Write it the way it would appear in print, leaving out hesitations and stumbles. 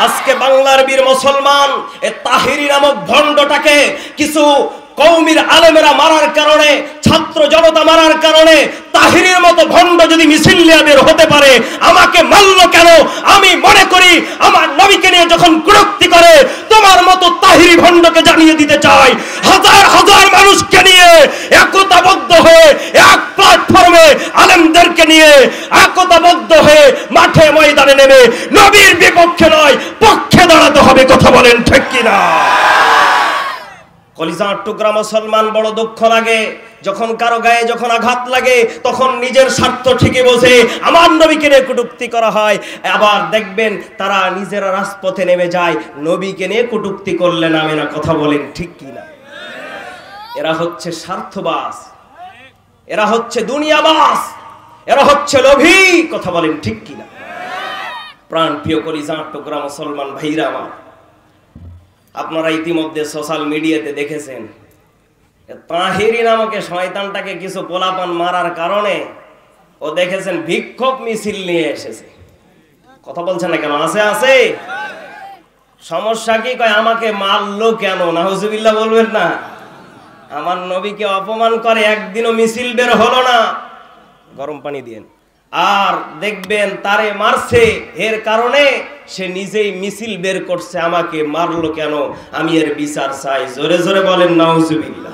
আজকে বাংলার বীর মুসলমান এই তাহিরি নামক ভণ্ডটাকে কিছু কওমির আলেমেরা মারার কারণে, ছাত্র জনতা মারার কারণে তাহিরির মতো ভণ্ড যদি মিছিল নিয়ে বের হতে পারে, আমাকে মারলো কেন? আমি মনে করি আমার নবীকে নিয়ে যখন কটূক্তি করে, তোমার মতো তাহিরি ভণ্ডকে জানিয়ে দিতে চাই, হাজার হাজার মানুষকে নিয়ে একতাবদ্ধ হয়ে এক প্ল্যাটফর্মে আলেমদেরকে নিয়ে একতাবদ্ধ হয়ে মাঠে ময়দানে নেমে নবীর বিপক্ষে নয় পক্ষে দাঁড়াতে হবে। কথা বলেন ঠিক কিনা? কলিজার টুকরা মুসলমান, বড় দুঃখ লাগে যখন কারো গায়ে যখন আঘাত লাগে তখন নিজের স্বার্থ ঠিকই বোঝে আমার নবীকে নিয়ে কটূক্তি করা হয়, আবার দেখবেন তারা নিজেরা রাজপথে নেমে যায় নবীকে নিয়ে কটূক্তি করলে নামে না। কথা বলেন ঠিক কিনা? এরা হচ্ছে স্বার্থবাজ, এরা হচ্ছে দুনিয়াবাজ, এরা হচ্ছে লোভী। কথা বলেন ঠিক কিনা? প্রাণ প্রিয় কলিজার টুকরা মুসলমান ভাইরা আমার, আপনারা ইতিমধ্যে সোশ্যাল মিডিয়াতে দেখেছেন তাহিরি নামক শয়তানটাকে কিছু পোলাপান মারার কারণে ও দেখেছেন বিক্ষোভ মিছিল নিয়ে এসেছে। কথা বলছেন না কেন? আছে সমস্যা কি? কয় আমাকে মারলো কেন? নাউজুবিল্লাহ বলবেন না। আমার নবীকে অপমান করে একদিনও মিছিল বের হলো না। গরম পানি দিয়েন। আর দেখবেন তারে মারছে, এর কারণে সে নিজেই মিছিল বের করছে, আমাকে মারলো কেন, আমি এর বিচার চাই। জোরে জোরে বলেন নাউজুবিল্লাহ।